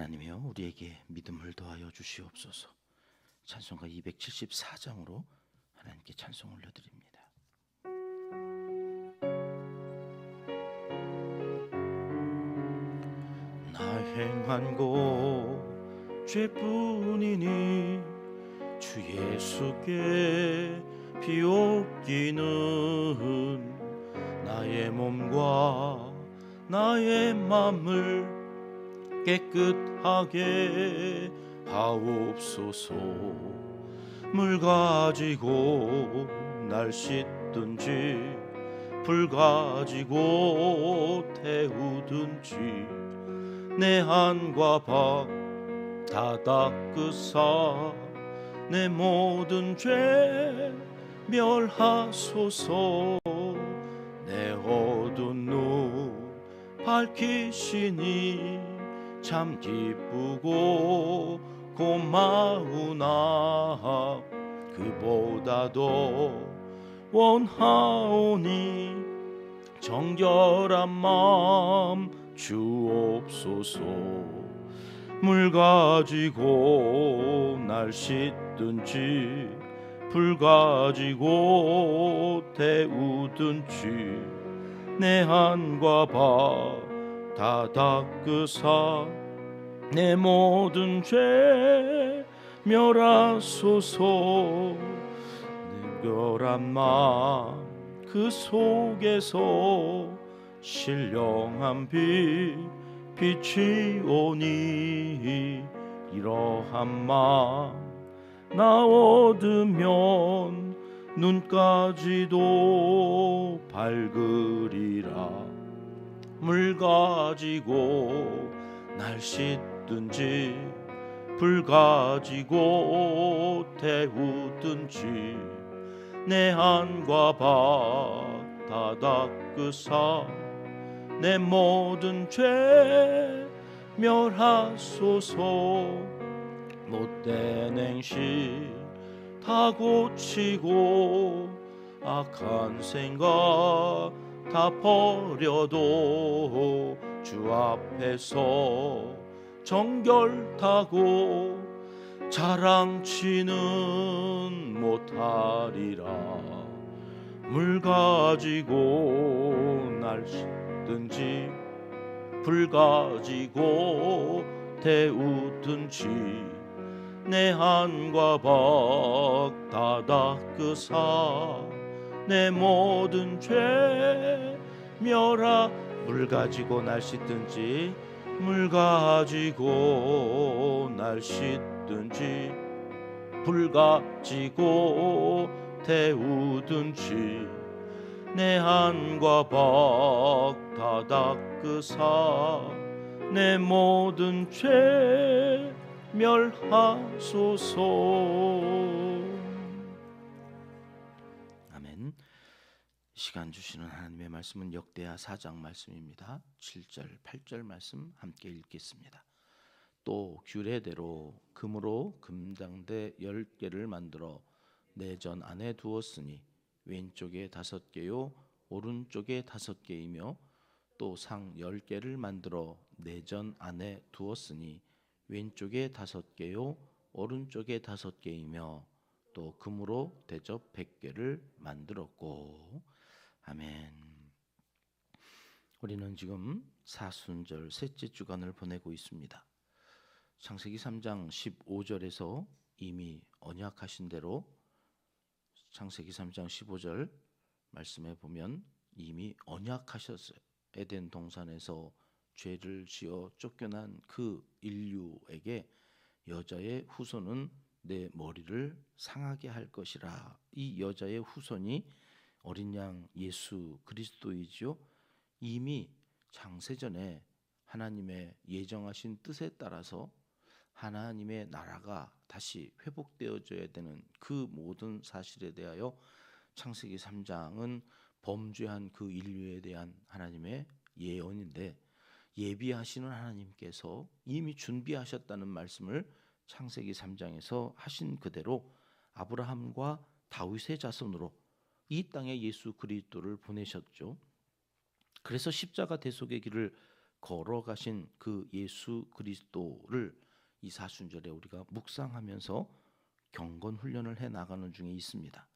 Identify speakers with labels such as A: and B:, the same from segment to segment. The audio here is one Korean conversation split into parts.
A: 하나님이여 우리에게 믿음을 더하여 주시옵소서. 찬송가 274장으로 하나님께 찬송 올려드립니다. 나 행한 것 죄뿐이니 주 예수께 비옵기는 나의 몸과 나의 맘을 깨끗하게 하옵소서. 물 가지고 날 씻든지 불 가지고 태우든지 내 한과 박 다 닦으사 내 모든 죄 멸하소서. 내 어두운 눈 밝히시니 참 기쁘고 고마우나 그보다도 원하오니 정결한 마음 주옵소서. 물 가지고 날 씻든지 불 가지고 태우든지 내 한과 박 다 닦으사 내 모든 죄 멸하소서. 능결한 마음 그 속에서 신령한 빛이 오니 이러한 마음 나 얻으면 눈까지도 밝으리라. 물 가지고 날 씻든지 불 가지고 태우든지 내 한과 박 다 닦으사 내 모든 죄 멸하소서. 못된 행실 다 고치고 악한 생각 다 버려도 주 앞에서 정결타고 자랑치는 못하리라. 물 가지고 날 씻든지 불 가지고 태우든지 내 한과 박 다 닦으사 내 모든 죄 멸하. 물 가지고 날 씻든지 물 가지고 날 씻든지 불 가지고 태우든지 내 한과 박 다 닦으사 내 모든 죄 멸하소서. 아멘. 시간 주시는 하나님의 말씀은 역대하 4장 말씀입니다. 7절 8절 말씀 함께 읽겠습니다. 또 규례대로 금으로 금장대 10개를 만들어 내전 안에 두었으니 왼쪽에 5개요 오른쪽에 5개이며 또 상 10개를 만들어 내전 안에 두었으니 왼쪽에 5개요 오른쪽에 5개이며 또 금으로 대접 100개를 만들었고. 아멘. 우리는 지금 사순절 셋째 주간을 보내고 있습니다. 창세기 3장 15절에서 이미 언약하신 대로 창세기 3장 15절 말씀에 보면 이미 언약하셨어요. 에덴 동산에서 죄를 지어 쫓겨난 그 인류에게 여자의 후손은 내 머리를 상하게 할 것이라. 이 여자의 후손이 어린 양 예수 그리스도이지요. 이미 창세전에 하나님의 예정하신 뜻에 따라서 하나님의 나라가 다시 회복되어져야 되는 그 모든 사실에 대하여 창세기 3장은 범죄한 그 인류에 대한 하나님의 예언인데, 예비하시는 하나님께서 이미 준비하셨다는 말씀을 창세기 3장에서 하신 그대로 아브라함과 다윗의 자손으로 이 땅에 예수 그리스도를 보내셨죠. 그래서 십자가 대속의 길을 걸어가신 그 예수 그리스도를 이 사순절에 우리가 묵상하면서 경건 훈련을 해 나가는 중에 있습니다.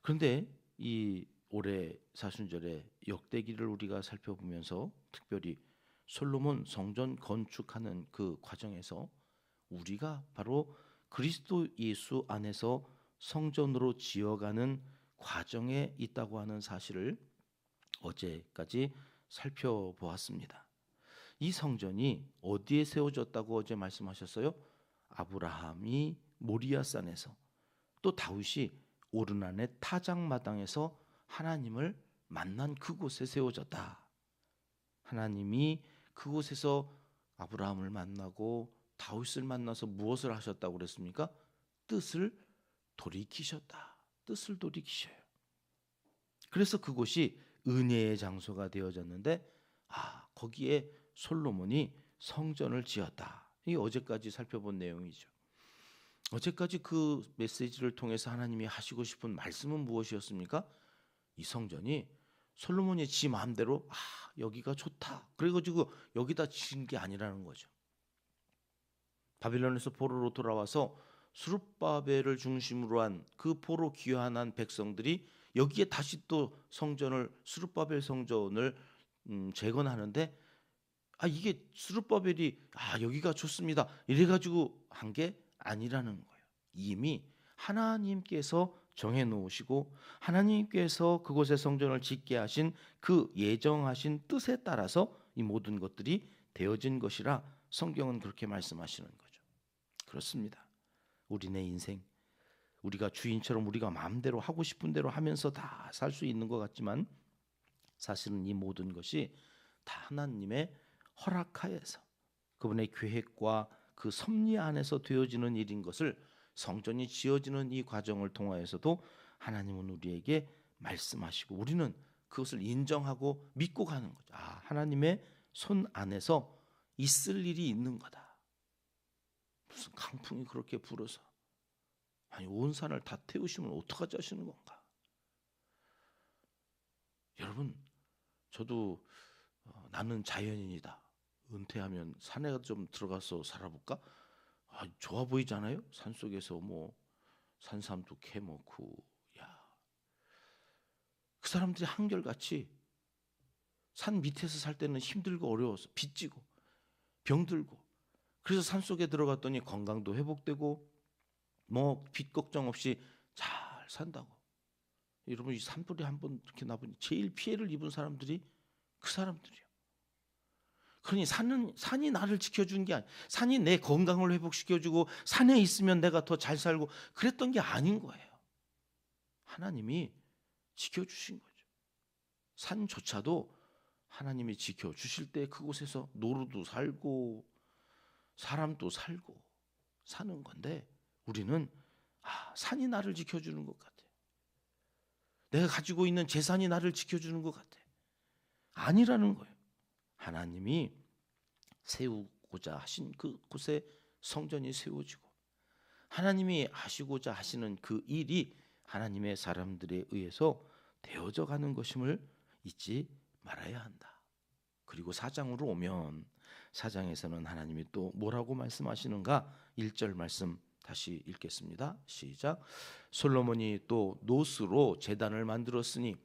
A: 그런데 이 올해 사순절에 역대기를 우리가 살펴보면서 특별히 솔로몬 성전 건축하는 그 과정에서 우리가 바로 그리스도 예수 안에서 성전으로 지어가는 과정에 있다고 하는 사실을 어제까지 살펴보았습니다. 이 성전이 어디에 세워졌다고 어제 말씀하셨어요? 아브라함이 모리아산에서, 또 다윗이 오르난의 타작마당에서 하나님을 만난 그곳에 세워졌다. 하나님이 그곳에서 아브라함을 만나고 다윗을 만나서 무엇을 하셨다고 그랬습니까? 뜻을 돌이키셨다. 뜻을 돌이키셔요. 그래서 그곳이 은혜의 장소가 되어졌는데, 거기에 솔로몬이 성전을 지었다. 이게 어제까지 살펴본 내용이죠. 어제까지 그 메시지를 통해서 하나님이 하시고 싶은 말씀은 무엇이었습니까? 이 성전이 솔로몬이 지 마음대로 여기가 좋다 그래가지고 여기다 지은 게 아니라는 거죠. 바빌론에서 포로로 돌아와서 스룹바벨을 중심으로 한 그 포로 귀환한 백성들이 여기에 다시 또 성전을, 스룹바벨 성전을 재건하는데, 이게 스룹바벨이 여기가 좋습니다 이래가지고 한 게 아니라는 거예요. 이미 하나님께서 정해 놓으시고 하나님께서 그곳에 성전을 짓게 하신 그 예정하신 뜻에 따라서 이 모든 것들이 되어진 것이라 성경은 그렇게 말씀하시는 거죠. 그렇습니다. 우리네 인생, 우리가 주인처럼 우리가 마음대로 하고 싶은 대로 하면서 다 살 수 있는 것 같지만, 사실은 이 모든 것이 다 하나님의 허락하에서 그분의 계획과 그 섭리 안에서 되어지는 일인 것을 성전이 지어지는 이 과정을 통하여서도 하나님은 우리에게 말씀하시고 우리는 그것을 인정하고 믿고 가는 거죠. 하나님의 손 안에서 있을 일이 있는 거다. 무슨 강풍이 그렇게 불어서 온 산을 다 태우시면 어떡하지 하시는 건가? 여러분, 저도 나는 자연인이다, 은퇴하면 산에 좀 들어가서 살아볼까? 좋아 보이잖아요. 산속에서 뭐 산삼도 캐먹고, 그 사람들이 한결같이 산 밑에서 살 때는 힘들고 어려워서 빚지고 병들고, 그래서 산속에 들어갔더니 건강도 회복되고 뭐 빚 걱정 없이 잘 산다고. 여러분, 이 산불이 한번 이렇게 나보니 제일 피해를 입은 사람들이 그 사람들이에요. 그러니 산이 나를 지켜준 게 아니야. 산이 내 건강을 회복시켜주고 산에 있으면 내가 더 잘 살고 그랬던 게 아닌 거예요. 하나님이 지켜주신 거죠. 산조차도 하나님이 지켜주실 때 그곳에서 노루도 살고 사람도 살고 사는 건데, 우리는 산이 나를 지켜주는 것 같아. 내가 가지고 있는 재산이 나를 지켜주는 것 같아. 아니라는 거예요. 하나님이 세우고자 하신 그곳에 성전이 세워지고 하나님이 하시고자 하시는 그 일이 하나님의 사람들에 의해서 되어져 가는 것임을 잊지 말아야 한다. 그리고 4장으로 오면 4장에서는 하나님이 또 뭐라고 말씀하시는가? 1절 말씀 다시 읽겠습니다. 시작. 솔로몬이 또 노스로 제단을 만들었으니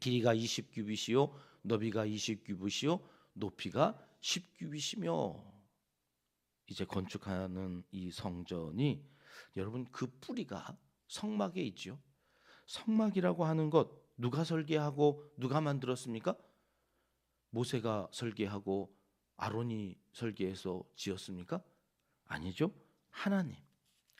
A: 길이가 20규빗이요 너비가 20규빗이요 높이가 10규빗이며. 이제 건축하는 이 성전이, 여러분, 그 뿌리가 성막에 있지요. 성막이라고 하는 것 누가 설계하고 누가 만들었습니까? 모세가 설계하고 아론이 설계해서 지었습니까? 아니죠.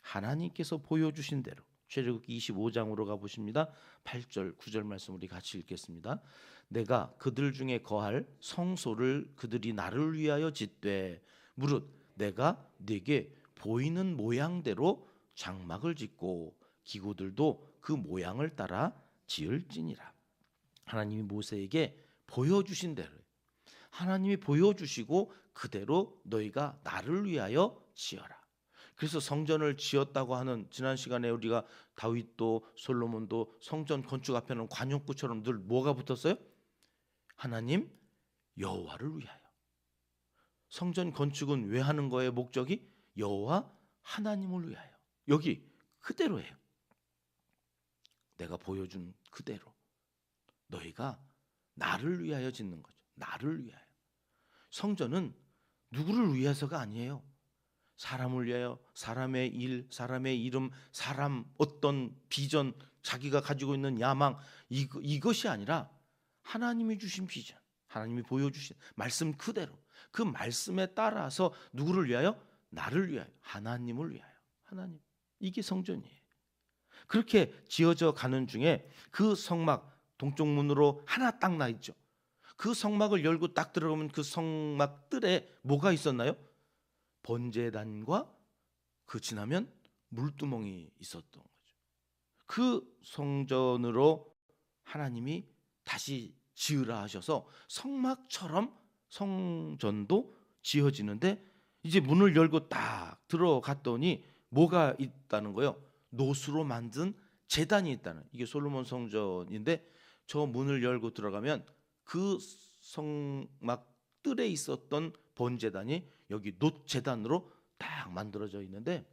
A: 하나님께서 보여주신 대로. 출애굽기 25장으로 가보십니다. 8절 9절 말씀 우리 같이 읽겠습니다. 내가 그들 중에 거할 성소를 그들이 나를 위하여 짓되 무릇 내가 네게 보이는 모양대로 장막을 짓고 기구들도 그 모양을 따라 지을지니라. 하나님이 모세에게 보여주신 대로, 하나님이 보여주시고 그대로 너희가 나를 위하여 지어라. 그래서 성전을 지었다고 하는, 지난 시간에 우리가 다윗도 솔로몬도 성전 건축 앞에는 관용구처럼 늘 뭐가 붙었어요? 하나님 여호와를 위하여. 성전 건축은 왜 하는 거예요? 목적이 여호와 하나님을 위하여. 여기 그대로예요. 내가 보여준 그대로 너희가 나를 위하여 짓는 거죠. 나를 위하여. 성전은 누구를 위해서가 아니에요. 사람을 위하여, 사람의 일, 사람의 이름, 사람 어떤 비전, 자기가 가지고 있는 야망, 이것이 아니라 하나님이 주신 비전, 하나님이 보여주신 말씀 그대로, 그 말씀에 따라서 누구를 위하여? 나를 위하여, 하나님을 위하여. 하나님, 이게 성전이에요. 그렇게 지어져 가는 중에 그 성막 동쪽 문으로 하나 딱 나 있죠. 그 성막을 열고 딱 들어가면 그 성막 뜰에 뭐가 있었나요? 번제단과 그 지나면 물두멍이 있었던 거죠. 그 성전으로 하나님이 다시 지으라 하셔서 성막처럼 성전도 지어지는데, 이제 문을 열고 딱 들어갔더니 뭐가 있다는 거예요? 노수로 만든 제단이 있다는. 이게 솔로몬 성전인데 저 문을 열고 들어가면 그 성막 뜰에 있었던 번제단이 여기 놋제단으로 딱 만들어져 있는데,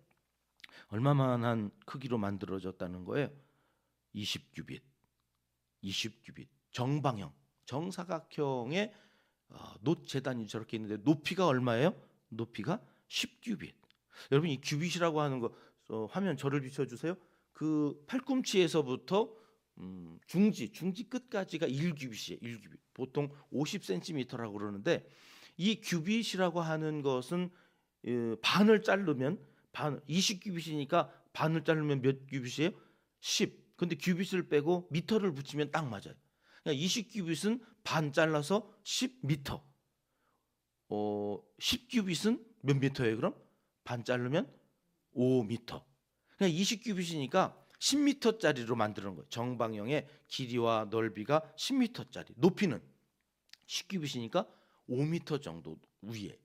A: 얼마만한 크기로 만들어졌다는 거예요? 20규빗, 20규빗, 정방형, 정사각형의 놋제단이 저렇게 있는데 높이가 얼마예요? 높이가 10규빗. 여러분, 이 규빗이라고 하는 거 화면 저를 비춰주세요. 그 팔꿈치에서부터 중지 끝까지가 1규빗이에요. 1규빗. 보통 50cm라고 그러는데, 이 규빗이라고 하는 것은 반을 자르면 20규빗이니까 반을 자르면 몇 규빗이에요? 10. 근데 규빗을 빼고 미터를 붙이면 딱 맞아요. 그러니까 20규빗은 반 잘라서 10미터. 10규빗은 몇 미터예요? 그럼 반 자르면 5미터. 그러니까 20규빗이니까 10미터짜리로 만드는 거예요. 정방형의 길이와 넓이가 10미터짜리, 높이는 10규빗이니까 5미터 정도 위에.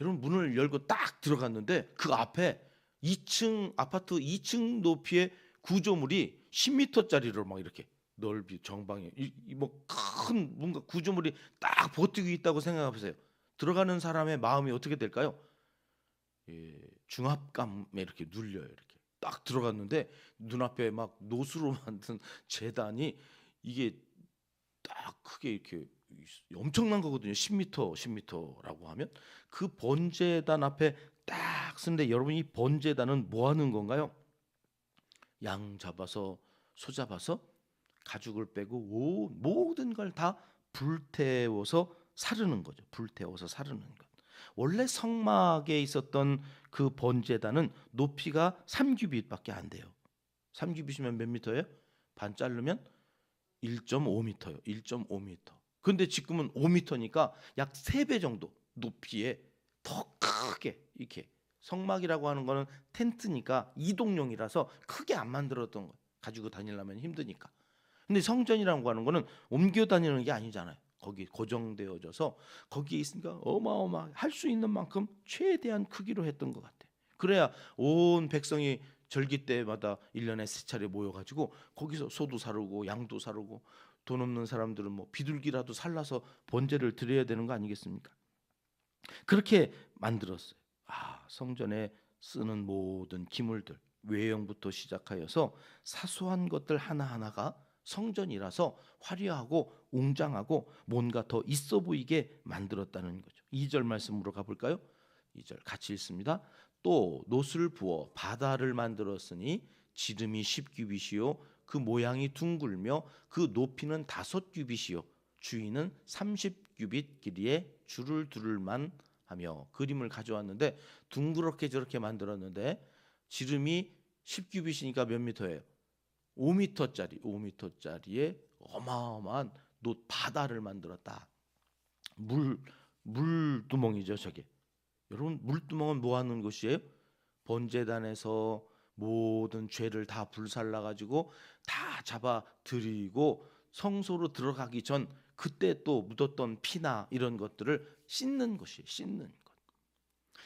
A: 여러분, 문을 열고 딱 들어갔는데 그 앞에 2층 아파트 2층 높이의 구조물이 10미터짜리로 막 이렇게 넓이 정방형 뭐 큰 뭔가 구조물이 딱 버티고 있다고 생각해 보세요. 들어가는 사람의 마음이 어떻게 될까요? 중압감에 이렇게 눌려요. 이렇게 딱 들어갔는데 눈앞에 막 노수로 만든 제단이, 이게 딱 크게 이렇게 엄청난 거거든요. 10m라고 하면 그 번제단 앞에 딱 쓰는데, 여러분, 이 번제단은 뭐 하는 건가요? 양 잡아서 소 잡아서 가죽을 빼고 모든 걸 다 불태워서 사르는 거죠. 불태워서 사르는 것. 원래 성막에 있었던 그 번제단은 높이가 3규빗밖에 안 돼요. 3규빗이면 몇 미터예요? 반 자르면 1.5m예요. 1.5m. 근데 지금은 5m니까 약 3배 정도 높이에 더 크게, 이렇게 성막이라고 하는 거는 텐트니까 이동용이라서 크게 안 만들었던 거예요. 가지고 다니려면 힘드니까. 근데 성전이라고 하는 거는 옮겨 다니는 게 아니잖아요. 거기 고정되어져서 거기에 있으니까 어마어마 할 수 있는 만큼 최대한 크기로 했던 것 같아요. 그래야 온 백성이 절기 때마다 1년에 3차례 모여가지고 거기서 소도 사르고 양도 사르고, 돈 없는 사람들은 뭐 비둘기라도 살라서 번제를 드려야 되는 거 아니겠습니까? 그렇게 만들었어요. 성전에 쓰는 모든 기물들, 외형부터 시작하여서 사소한 것들 하나하나가 성전이라서 화려하고 웅장하고 뭔가 더 있어 보이게 만들었다는 거죠. 2절 말씀으로 가볼까요? 2절 같이 읽습니다. 또 놋을 부어 바다를 만들었으니 지름이 10규빗이요 그 모양이 둥글며 그 높이는 5규빗이요 주위는 30규빗 길이에 줄을 두를만 하며. 그림을 가져왔는데 둥그렇게 저렇게 만들었는데 지름이 10규빗이니까 몇 미터예요? 5m짜리에 어마어마한 놋 바다를 만들었다. 물두멍이죠, 저게. 여러분, 물두멍은 뭐 하는 곳이에요? 번제단에서 모든 죄를 다 불살라 가지고 다 잡아 드리고 성소로 들어가기 전 그때 또 묻었던 피나 이런 것들을 씻는 것이에요. 씻는 것.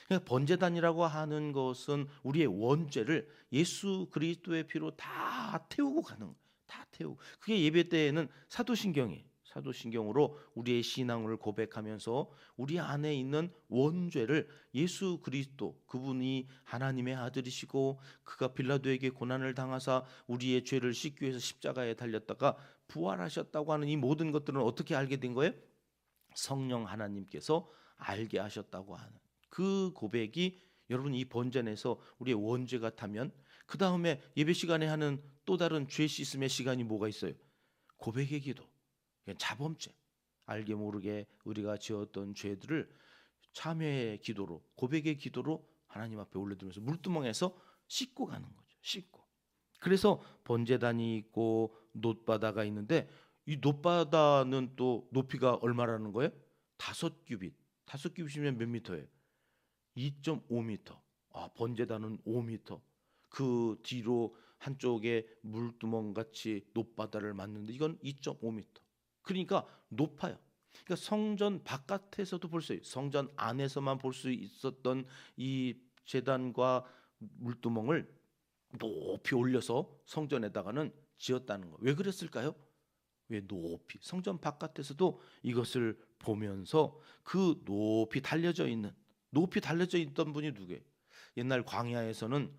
A: 그러니까 번제단이라고 하는 것은 우리의 원죄를 예수 그리스도의 피로 다 태우고 가는 거예요. 다 태우고. 그게 예배 때에는 사도신경이에요. 사도신경으로 우리의 신앙을 고백하면서 우리 안에 있는 원죄를 예수 그리스도, 그분이 하나님의 아들이시고 그가 빌라도에게 고난을 당하사 우리의 죄를 씻기 위해서 십자가에 달렸다가 부활하셨다고 하는 이 모든 것들은 어떻게 알게 된 거예요? 성령 하나님께서 알게 하셨다고 하는 그 고백이 여러분 이 번전에서 우리의 원죄가 타면 그 다음에 예배 시간에 하는 또 다른 죄 씻음의 시간이 뭐가 있어요? 고백의 기도, 자범죄, 알게 모르게 우리가 지었던 죄들을 참회의 기도로, 고백의 기도로 하나님 앞에 올려드리면서 물두멍에서 씻고 가는 거죠. 씻고. 그래서 번제단이 있고 놋바다가 있는데 이 놋바다는 또 높이가 얼마라는 거예요? 5규빗. 5규빗이면 몇 미터예요? 2.5미터. 번제단은 5미터. 그 뒤로 한쪽에 물두멍 같이 놋바다를 만드는데 이건 2.5미터. 그러니까 높아요. 그러니까 성전 바깥에서도 볼 수 있어요. 성전 안에서만 볼 수 있었던 이 제단과 물두멍을 높이 올려서 성전에다가는 지었다는 거. 왜 그랬을까요? 왜 높이? 성전 바깥에서도 이것을 보면서 그 높이 달려져 있던 분이 누구예요? 옛날 광야에서는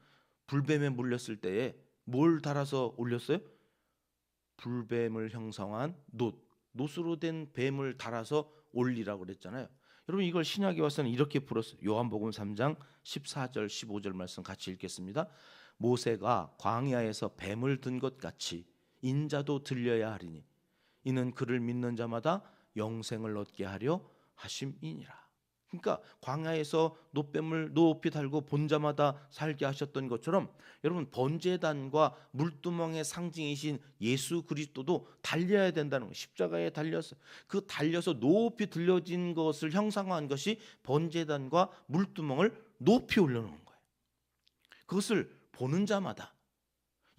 A: 불뱀에 물렸을 때에 뭘 달아서 올렸어요? 불뱀을 형성한 놋으로 된 뱀을 달아서 올리라고 그랬잖아요. 여러분 이걸 신약에 와서는 이렇게 풀었어요. 요한복음 3장 14절 15절 말씀 같이 읽겠습니다. 모세가 광야에서 뱀을 든 것 같이 인자도 들려야 하리니 이는 그를 믿는 자마다 영생을 얻게 하려 하심이니라. 그러니까 광야에서 놋뱀을 높이 달고 본 자마다 살게 하셨던 것처럼 여러분 번제단과 물두멍의 상징이신 예수 그리스도도 달려야 된다는 거예요. 십자가에 달려서 그 달려서 높이 들려진 것을 형상화한 것이 번제단과 물두멍을 높이 올려놓은 거예요. 그것을 보는 자마다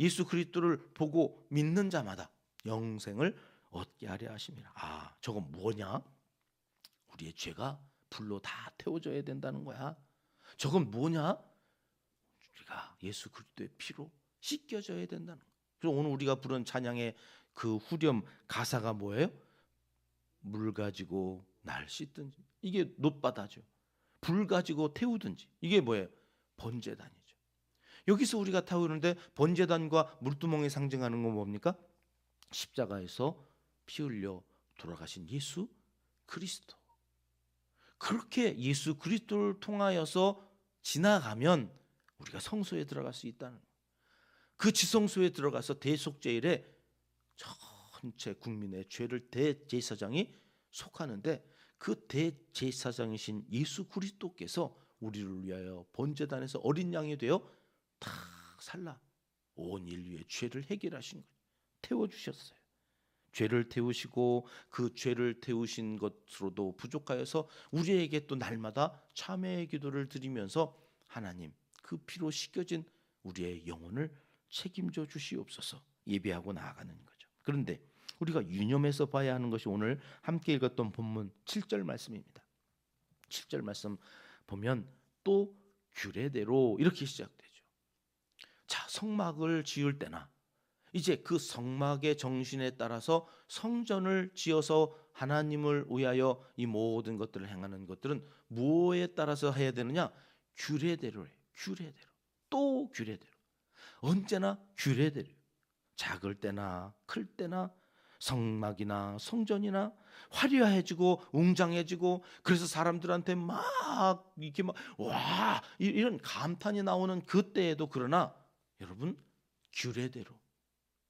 A: 예수 그리스도를 보고 믿는 자마다 영생을 얻게 하려 하심이라. 저건 뭐냐? 우리의 죄가 불로 다 태워져야 된다는 거야. 저건 뭐냐? 우리가 예수 그리스도의 피로 씻겨져야 된다는 거야. 그래서 오늘 우리가 부른 찬양의 그 후렴 가사가 뭐예요? 물 가지고 날 씻든지. 이게 놋바다죠. 불 가지고 태우든지. 이게 뭐예요? 번제단이죠. 여기서 우리가 태우는데 번제단과 물두멍이 상징하는 건 뭡니까? 십자가에서 피 흘려 돌아가신 예수 그리스도. 그렇게 예수 그리스도를 통하여서 지나가면 우리가 성소에 들어갈 수 있다는 거예요. 그 지성소에 들어가서 대속죄일에 전체 국민의 죄를 대제사장이 속하는데 그 대제사장이신 예수 그리스도께서 우리를 위하여 번제단에서 어린 양이 되어 다 살라 온 인류의 죄를 해결하신 거예요. 태워주셨어요. 죄를 태우시고 그 죄를 태우신 것으로도 부족하여서 우리에게 또 날마다 참회의 기도를 드리면서 하나님 그 피로 씻겨진 우리의 영혼을 책임져 주시옵소서 예배하고 나아가는 거죠. 그런데 우리가 유념해서 봐야 하는 것이 오늘 함께 읽었던 본문 7절 말씀입니다. 7절 말씀 보면 또 규례대로 이렇게 시작되죠. 자, 성막을 지을 때나 이제 그 성막의 정신에 따라서 성전을 지어서 하나님을 위하여 이 모든 것들을 행하는 것들은 무엇에 따라서 해야 되느냐? 규례대로 해요. 규례대로. 또 규례대로. 언제나 규례대로. 작을 때나 클 때나 성막이나 성전이나 화려해지고 웅장해지고 그래서 사람들한테 막 이렇게 막 와 이런 감탄이 나오는 그때에도 그러나 여러분 규례대로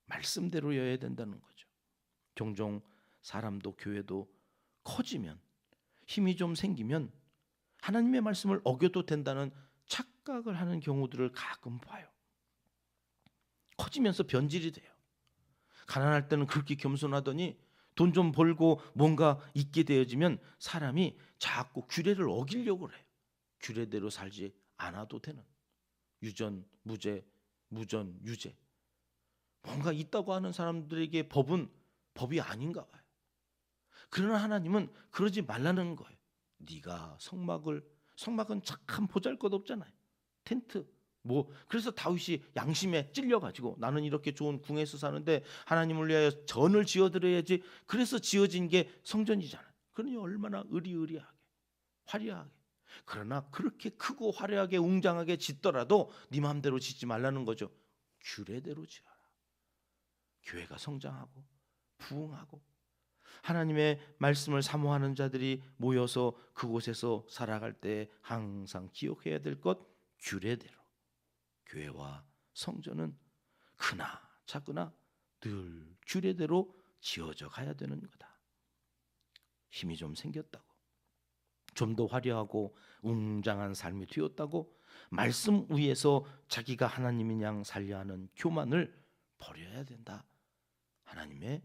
A: 말씀대로여야 된다는 거죠. 종종 사람도 교회도 커지면 힘이 좀 생기면 하나님의 말씀을 어겨도 된다는 착각을 하는 경우들을 가끔 봐요. 커지면서 변질이 돼요. 가난할 때는 그렇게 겸손하더니 돈 좀 벌고 뭔가 있게 되어지면 사람이 자꾸 규례를 어기려고 해요. 규례대로 살지 않아도 되는 유전, 무죄, 무전, 유죄 뭔가 있다고 하는 사람들에게 법은 법이 아닌가 봐요. 그러나 하나님은 그러지 말라는 거예요. 네가 성막은 참 보잘것없잖아요. 텐트 그래서 다윗이 양심에 찔려가지고 나는 이렇게 좋은 궁에서 사는데 하나님을 위하여 전을 지어드려야지. 그래서 지어진 게 성전이잖아요. 그러니 얼마나 의리의리하게 화려하게. 그러나 그렇게 크고 화려하게 웅장하게 짓더라도 네 마음대로 짓지 말라는 거죠. 규례대로 지어라. 교회가 성장하고 부흥하고 하나님의 말씀을 사모하는 자들이 모여서 그곳에서 살아갈 때 항상 기억해야 될 것, 규례대로. 교회와 성전은 크나 작으나 늘 규례대로 지어져 가야 되는 거다. 힘이 좀 생겼다고, 좀 더 화려하고 웅장한 삶이 되었다고 말씀 위에서 자기가 하나님인 양 살려 하는 교만을 버려야 된다. 하나님의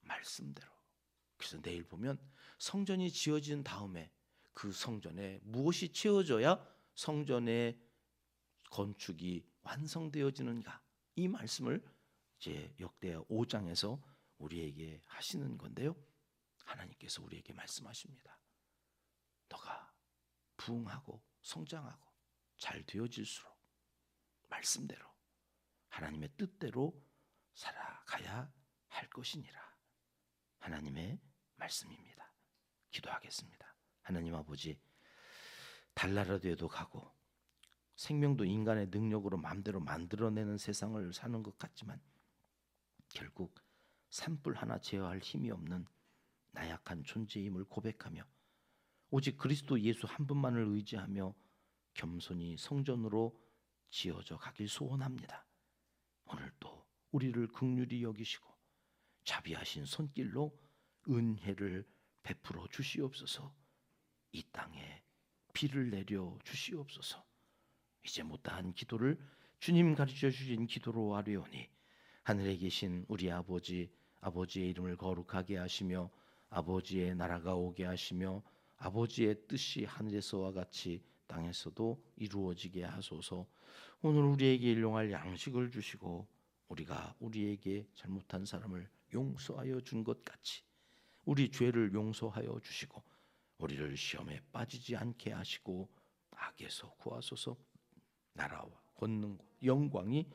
A: 말씀대로. 그래서 내일 보면 성전이 지어진 다음에 그 성전에 무엇이 채워져야 성전의 건축이 완성되어지는가, 이 말씀을 이제 역대하 5장에서 우리에게 하시는 건데요. 하나님께서 우리에게 말씀하십니다. 너가 부흥하고 성장하고 잘 되어질수록 말씀대로 하나님의 뜻대로 살아가야 할 것이니라. 하나님의 말씀입니다. 기도하겠습니다. 하나님 아버지, 달나라에도 가고 생명도 인간의 능력으로 마음대로 만들어내는 세상을 사는 것 같지만 결국 산불 하나 제어할 힘이 없는 나약한 존재임을 고백하며 오직 그리스도 예수 한 분만을 의지하며 겸손히 성전으로 지어져 가길 소원합니다. 오늘도 우리를 긍휼히 여기시고 자비하신 손길로 은혜를 베풀어 주시옵소서. 이 땅에 비를 내려 주시옵소서. 이제 못다한 기도를 주님 가르쳐 주신 기도로 아뢰오니 하늘에 계신 우리 아버지, 아버지의 이름을 거룩하게 하시며 아버지의 나라가 오게 하시며 아버지의 뜻이 하늘에서와 같이 땅에서도 이루어지게 하소서. 오늘 우리에게 일용할 양식을 주시고 우리가 우리에게 잘못한 사람을 용서하여 준 것 같이 우리 죄를 용서하여 주시고 우리를 시험에 빠지지 않게 하시고 악에서 구하소서. 나라와 권능과 영광이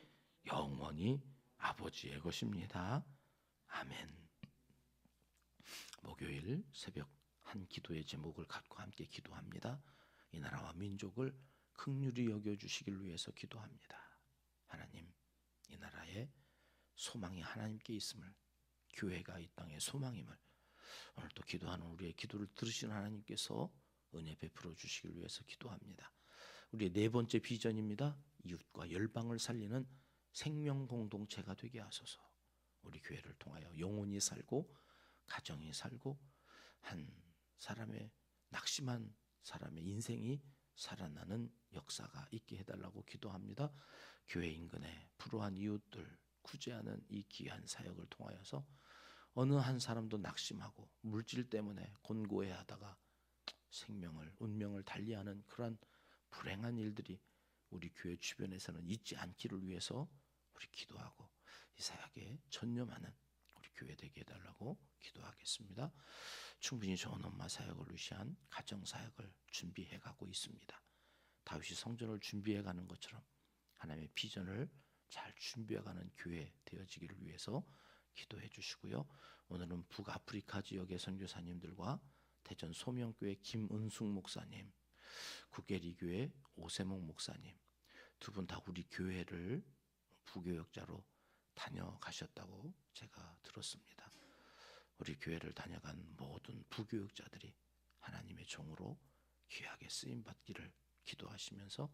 A: 영원히 아버지의 것입니다. 아멘. 목요일 새벽 한 기도의 제목을 갖고 함께 기도합니다. 이 나라와 민족을 긍휼히 여겨주시길 위해서 기도합니다. 하나님, 이 나라에 소망이 하나님께 있음을, 교회가 이 땅의 소망임을 오늘 또 기도하는 우리의 기도를 들으시는 하나님께서 은혜 베풀어 주시길 위해서 기도합니다. 우리의 네 번째 비전입니다. 이웃과 열방을 살리는 생명 공동체가 되게 하소서. 우리 교회를 통하여 영혼이 살고 가정이 살고 한 사람의 낙심한 사람의 인생이 살아나는 역사가 있게 해달라고 기도합니다. 교회 인근의 불우한 이웃들 구제하는 이 귀한 사역을 통하여서 어느 한 사람도 낙심하고 물질 때문에 곤고해하다가 생명을 운명을 달리하는 그러한 불행한 일들이 우리 교회 주변에서는 있지 않기를 위해서 우리 기도하고 이 사역에 전념하는 우리 교회 되게 해달라고 기도하겠습니다. 충분히 좋은 엄마 사역을 위시한 가정 사역을 준비해가고 있습니다. 다윗이 성전을 준비해가는 것처럼 하나님의 비전을 잘 준비해가는 교회 되어지기를 위해서 기도해 주시고요. 오늘은 북아프리카 지역의 선교사님들과 대전 소명교회 김은숙 목사님, 구계리교회 오세목 목사님 두 분 다 우리 교회를 부교역자로 다녀가셨다고 제가 들었습니다. 우리 교회를 다녀간 모든 부교역자들이 하나님의 종으로 귀하게 쓰임받기를 기도하시면서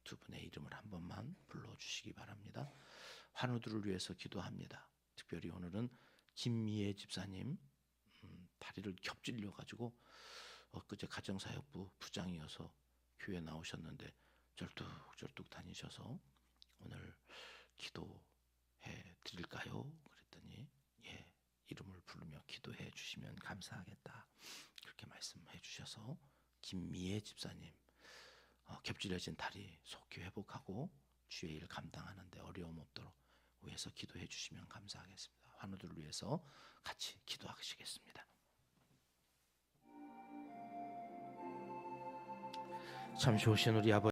A: 두 분의 이름을 한 번만 불러주시기 바랍니다. 환우들을 위해서 기도합니다. 특별히 오늘은 김미애 집사님 다리를 겹질려 가지고 엊그제 가정사역부 부장이어서 교회 나오셨는데 절뚝절뚝 다니셔서 오늘 기도해 드릴까요? 그랬더니 예, 이름을 부르며 기도해 주시면 감사하겠다 그렇게 말씀해 주셔서 김미애 집사님 겹질려진 다리 속히 회복하고 주의 일 감당하는데 어려움 없도록 위해서 기도해 주시면 감사하겠습니다. 환우들을 위해서 같이 기도하시겠습니다. 참 좋으신 우리 아버지,